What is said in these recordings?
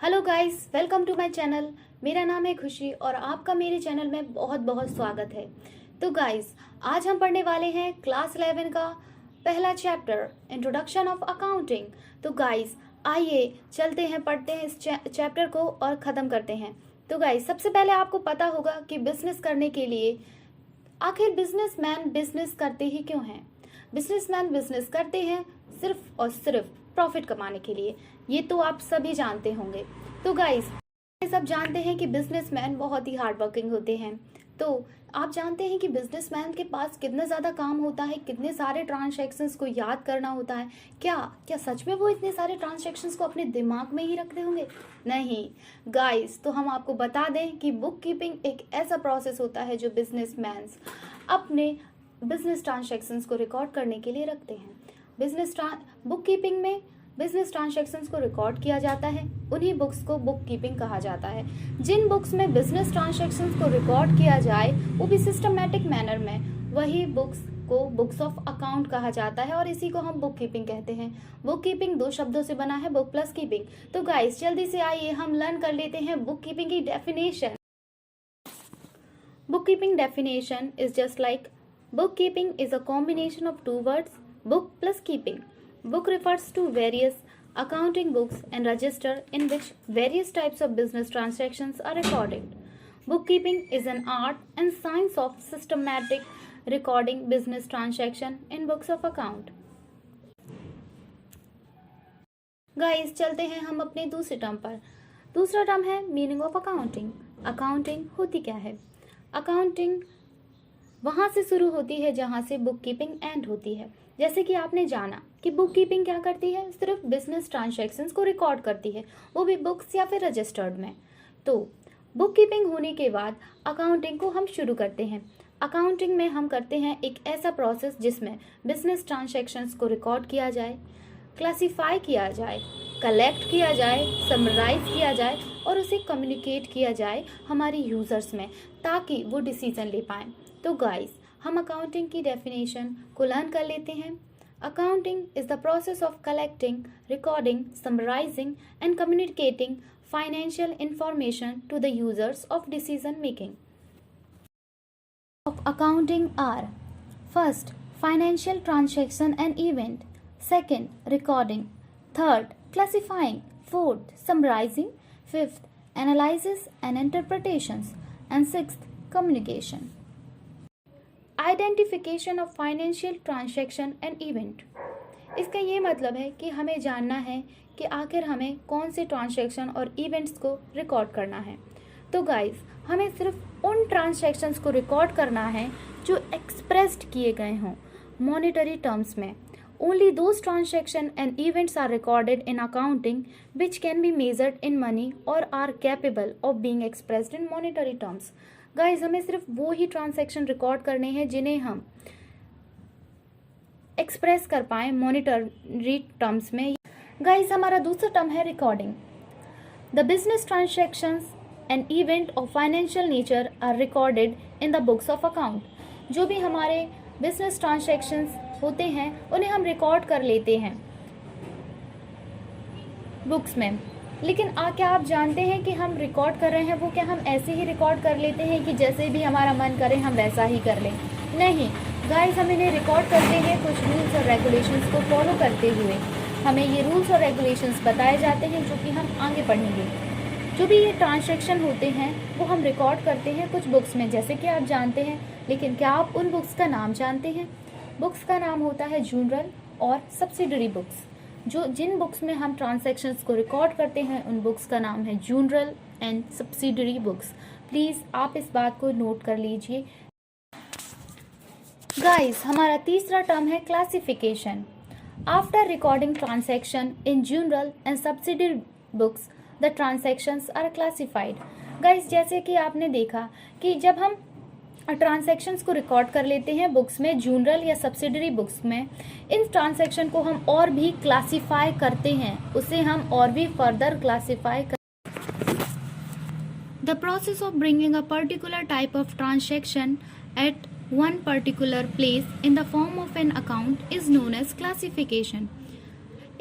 Hello guys, welcome to my channel. मेरा नाम है खुशी और आपका मेरे चैनल में बहुत बहुत स्वागत है। तो गाइस, आज हम पढ़ने वाले हैं क्लास 11 का पहला चैप्टर, इंट्रोडक्शन ऑफ अकाउंटिंग। तो गाइस, आइए चलते हैं, पढ़ते हैं इस चैप्टर को और ख़त्म करते हैं। तो गाइस, सबसे पहले आपको पता होगा कि बिजनेस करने के लिए आखिर बिजनेसमैन बिजनेस करते ही क्यों हैं। बिजनेसमैन बिजनेस करते हैं सिर्फ और सिर्फ प्रॉफिट कमाने के लिए। ये तो आप सभी जानते होंगे। तो गाइस, सब जानते हैं कि बिजनेसमैन बहुत ही हार्ड वर्किंग होते हैं। तो आप जानते हैं कि बिजनेसमैन के पास कितना ज़्यादा काम होता है, कितने सारे ट्रांजैक्शंस को याद करना होता है। क्या क्या सच में वो इतने सारे ट्रांजैक्शंस को अपने दिमाग में ही रखते होंगे? नहीं गाइस, तो हम आपको बता दें कि बुक कीपिंग एक ऐसा प्रोसेस होता है जो बिजनेसमैन अपने बिजनेस ट्रांजैक्शंस को रिकॉर्ड करने के लिए रखते हैं। बुक कीपिंग में बिजनेस ट्रांजैक्शंस को रिकॉर्ड किया जाता है, उन्हीं बुक्स को बुक कीपिंग कहा जाता है। जिन बुक्स में बिजनेस ट्रांजैक्शंस को रिकॉर्ड किया जाए वो भी सिस्टमैटिक मैनर में, वही बुक्स को बुक्स ऑफ अकाउंट कहा जाता है और इसी को हम बुक कीपिंग कहते हैं। बुक कीपिंग दो शब्दों से बना है, बुक प्लस कीपिंग। तो गाइस, जल्दी से आइए हम लर्न कर लेते हैं बुक कीपिंग की definition. Bookkeeping definition is just like bookkeeping is a combination of two words, book plus keeping. Book refers to various accounting books and register in which various types of business transactions are recorded. Bookkeeping is an art and science of systematic recording business transaction in books of account. Guys, चलते हैं हम अपने दूसरे term पर। दूसरा term है meaning of accounting. Accounting होती क्या है? अकाउंटिंग वहाँ से शुरू होती है जहाँ से बुक कीपिंग एंड होती है। जैसे कि आपने जाना कि बुक कीपिंग क्या करती है, सिर्फ बिजनेस ट्रांजैक्शंस को रिकॉर्ड करती है, वो भी बुक्स या फिर रजिस्टर्ड में। तो बुक कीपिंग होने के बाद अकाउंटिंग को हम शुरू करते हैं। अकाउंटिंग में हम करते हैं एक ऐसा प्रोसेस जिसमें बिजनेस ट्रांजैक्शंस को रिकॉर्ड किया जाए, क्लासीफाई किया जाए, कलेक्ट किया जाए, समराइज किया जाए और उसे कम्युनिकेट किया जाए हमारे यूज़र्स में, ताकि वो डिसीजन ले पाएँ। तो गाइस, हम अकाउंटिंग की डेफिनेशन को लर्न कर लेते हैं। Accounting is the process of collecting, recording, summarising and communicating financial information to the users of decision making of accounting are: first, financial transaction and event; second, recording; third, classifying; fourth, summarizing; fifth, analysis and interpretations; and sixth, communication. Identification of financial transaction and event. इसका ये मतलब है कि हमें जानना है कि आखिर हमें कौन से ट्रांजैक्शन और इवेंट्स को रिकॉर्ड करना है। तो गाइस, हमें सिर्फ उन ट्रांजैक्शंस को रिकॉर्ड करना है जो एक्सप्रेस्ड किए गए हों मॉनेटरी टर्म्स में। Only those transaction and events are recorded in accounting which can be measured in money और are capable of being expressed in monetary terms. Guys, हमें सिर्फ वो ही ट्रांजैक्शन रिकॉर्ड करने हैं जिन्हें हम एक्सप्रेस कर पाएँ मॉनेटरी टर्म्स में। गाइस, हमारा दूसरा टर्म है recording. The business transactions and event of financial nature are recorded in the books of account. जो भी हमारे बिजनेस ट्रांजैक्शंस होते हैं उन्हें हम रिकॉर्ड कर लेते हैं बुक्स में। लेकिन क्या आप जानते हैं कि हम रिकॉर्ड कर रहे हैं वो क्या हम ऐसे ही रिकॉर्ड कर लेते हैं कि जैसे भी हमारा मन करे हम वैसा ही कर लें? नहीं गाइस, हम इन्हें रिकॉर्ड करते हैं कुछ रूल्स और रेगुलेशंस को फॉलो करते हुए। हमें ये रूल्स और रेगुलेशंस बताए जाते हैं जो कि हम आगे पढ़ेंगे। जो भी ये ट्रांजैक्शन होते हैं वो हम रिकॉर्ड करते हैं कुछ बुक्स में, जैसे कि आप जानते हैं। लेकिन क्या आप उन बुक्स का नाम जानते हैं? बुक्स का नाम होता है जर्नल और सब्सिडरी बुक्स। जिन बुक्स में हम ट्रांजैक्शंस को रिकॉर्ड करते हैं उन बुक्स का नाम है journal and subsidiary books. Please आप इस बात को नोट कर लीजिए। गाइस, हमारा तीसरा टर्म है classification. After recording transaction in journal and subsidiary books the transactions are classified. Guys, जैसे कि आपने देखा कि जब हम ट्रांजैक्शंस को रिकॉर्ड कर लेते हैं बुक्स में, जर्नल या सब्सिडरी बुक्स में, इन ट्रांजैक्शन को हम और भी क्लासिफाई करते हैं, उसे हम और भी फर्दर क्लासिफाई कर। The process of bringing a particular type of transaction at one particular place in the form of an account is known as classification.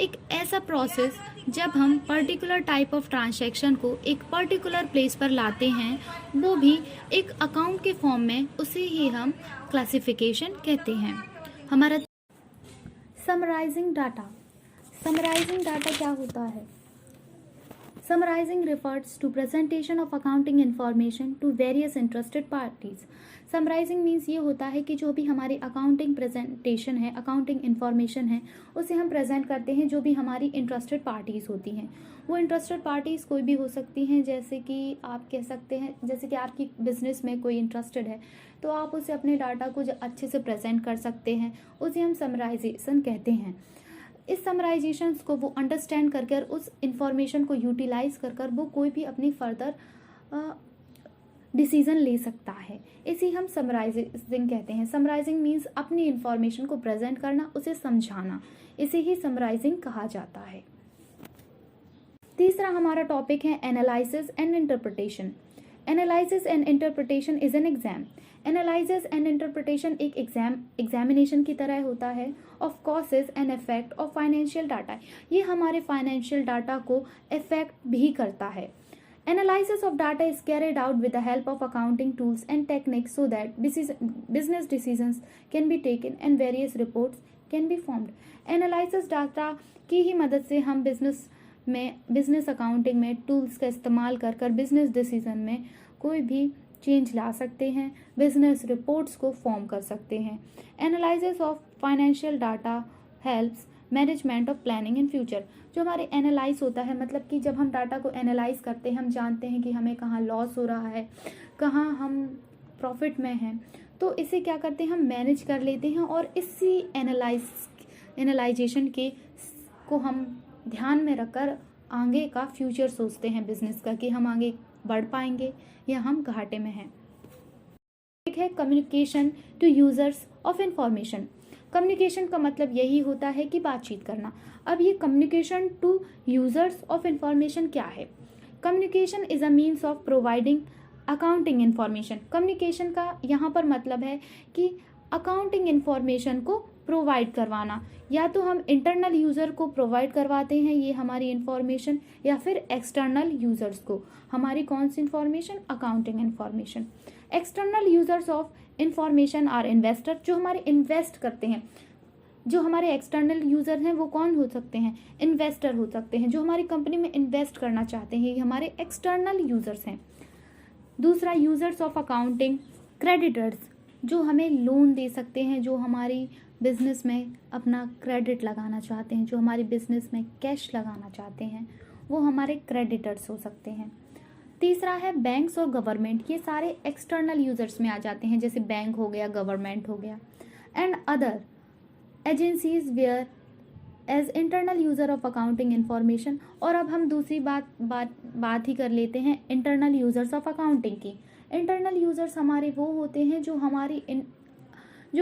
एक ऐसा प्रोसेस जब हम पर्टिकुलर टाइप ऑफ ट्रांजैक्शन को एक पर्टिकुलर प्लेस पर लाते हैं, वो भी एक अकाउंट के फॉर्म में, उसे ही हम क्लासिफिकेशन कहते हैं। हमारा समराइजिंग डाटा। समराइजिंग डाटा क्या होता है? Summarizing refers to presentation of accounting information to various interested parties. Summarizing means ये होता है कि जो भी हमारी अकाउंटिंग प्रेजेंटेशन है, अकाउंटिंग इन्फॉर्मेशन है, उसे हम प्रेजेंट करते हैं जो भी हमारी इंटरेस्टेड पार्टीज़ होती हैं। वो इंटरेस्टेड पार्टीज़ कोई भी हो सकती हैं, जैसे कि आप कह सकते हैं, जैसे कि आपकी बिजनेस में कोई इंटरेस्टेड है तो आप उसे अपने डाटा को अच्छे से प्रेजेंट कर सकते हैं, उसे हम समराइजेशन कहते हैं। इस समराइजेशंस को वो अंडरस्टैंड करके और उस इंफॉर्मेशन को यूटिलाइज कर कर वो कोई भी अपनी फर्दर डिसीजन ले सकता है, इसी हम समराइजिंग कहते हैं। समराइजिंग मीन्स अपनी इंफॉर्मेशन को प्रेजेंट करना, उसे समझाना, इसे ही समराइजिंग कहा जाता है। तीसरा हमारा टॉपिक है analysis and interpretation. Analysis and interpretation is an exam. Analysis and interpretation एक एग्जामिनेशन की तरह होता है of causes and effect of financial data. ये हमारे फाइनेंशियल डाटा को इफेक्ट भी करता है। Analysis of data is carried out with the help of accounting tools and techniques so that business decisions can be taken and various reports can be formed. Analysis data की ही मदद से हम business accounting में tools का इस्तेमाल कर कर business decision में कोई भी चेंज ला सकते हैं, बिजनेस रिपोर्ट्स को फॉर्म कर सकते हैं। Analysis of financial data helps management of planning in future. जो हमारे एनालाइज होता है, मतलब कि जब हम डाटा को एनालाइज करते हैं, हम जानते हैं कि हमें कहाँ लॉस हो रहा है, कहाँ हम प्रॉफिट में हैं, तो इसे क्या करते हैं, हम मैनेज कर लेते हैं और इसी एनालाइजेशन को हम ध्यान में रखकर आगे का फ्यूचर सोचते हैं बिजनेस का, कि हम आगे बढ़ पाएंगे या हम घाटे में हैं। एक है communication to users of information. Communication का मतलब यही होता है कि बातचीत करना। अब ये communication to users of information क्या है? Communication is a means of providing accounting information. Communication का यहाँ पर मतलब है कि अकाउंटिंग इंफॉर्मेशन को प्रोवाइड करवाना, या तो हम इंटरनल यूज़र को प्रोवाइड करवाते हैं ये हमारी इंफॉर्मेशन, या फिर एक्सटर्नल यूज़र्स को। हमारी कौन सी information? Accounting information. External users of information are investor, जो हमारे इन्वेस्ट करते हैं। जो हमारे एक्सटर्नल यूज़र हैं वो कौन हो सकते हैं? इन्वेस्टर हो सकते हैं, जो हमारी कंपनी में इन्वेस्ट करना चाहते हैं, ये हमारे एक्सटर्नल यूज़र्स हैं। दूसरा, यूज़र्स ऑफ अकाउंटिंग क्रेडिटर्स, जो हमें लोन दे सकते हैं, जो हमारी बिजनेस में अपना क्रेडिट लगाना चाहते हैं, जो हमारी बिजनेस में कैश लगाना चाहते हैं, वो हमारे क्रेडिटर्स हो सकते हैं। तीसरा है बैंक्स और गवर्नमेंट। ये सारे एक्सटर्नल यूजर्स में आ जाते हैं, जैसे बैंक हो गया, गवर्नमेंट हो गया, and other agencies whereas internal user of accounting information. और अब हम दूसरी बात ही कर लेते हैं इंटरनल यूजर्स ऑफ अकाउंटिंग की। इंटरनल यूजर्स हमारे वो होते हैं जो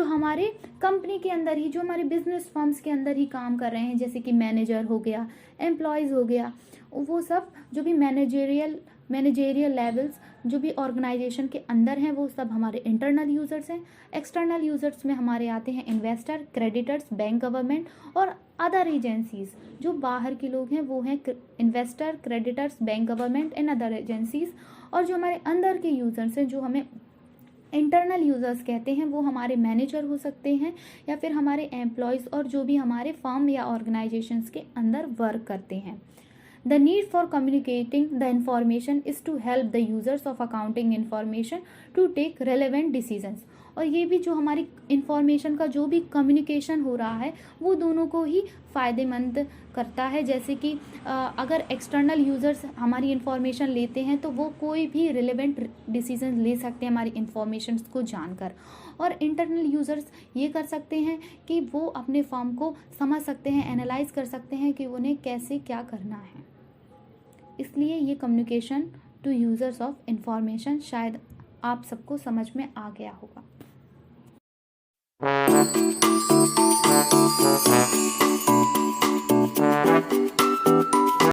हमारे कंपनी के अंदर ही, जो हमारे बिजनेस फर्म्स के अंदर ही काम कर रहे हैं, जैसे कि मैनेजर हो गया, एम्प्लॉयज़ हो गया, वो सब जो भी मैनेजेरियल लेवल्स जो भी ऑर्गेनाइजेशन के अंदर हैं, वो सब हमारे इंटरनल यूज़र्स हैं। एक्सटर्नल यूज़र्स में हमारे आते हैं इन्वेस्टर, क्रेडिटर्स, बैंक, गवर्नमेंट और अदर एजेंसीज। जो बाहर के लोग हैं वो हैं investor, creditors, bank, government and other agencies. और जो हमारे अंदर के यूज़र्स हैं, जो हमें इंटरनल यूज़र्स कहते हैं, वो हमारे मैनेजर हो सकते हैं या फिर हमारे एम्प्लॉयज़, और जो भी हमारे फर्म या ऑर्गेनाइजेशंस के अंदर वर्क करते हैं। The need for communicating the information is to help the users of accounting information to take relevant decisions. और ये भी जो हमारी इंफॉर्मेशन का जो भी कम्युनिकेशन हो रहा है वो दोनों को ही फ़ायदेमंद करता है। जैसे कि अगर एक्सटर्नल यूज़र्स हमारी इंफॉर्मेशन लेते हैं तो वो कोई भी रिलेवेंट डिसीजन ले सकते हैं हमारी इंफॉर्मेशन को जानकर, और इंटरनल यूज़र्स ये कर सकते हैं कि वो अपने फर्म को समझ सकते हैं, एनालाइज कर सकते हैं कि उन्हें कैसे क्या करना है। इसलिए ये communication to users of information शायद आप सबको समझ में आ गया होगा।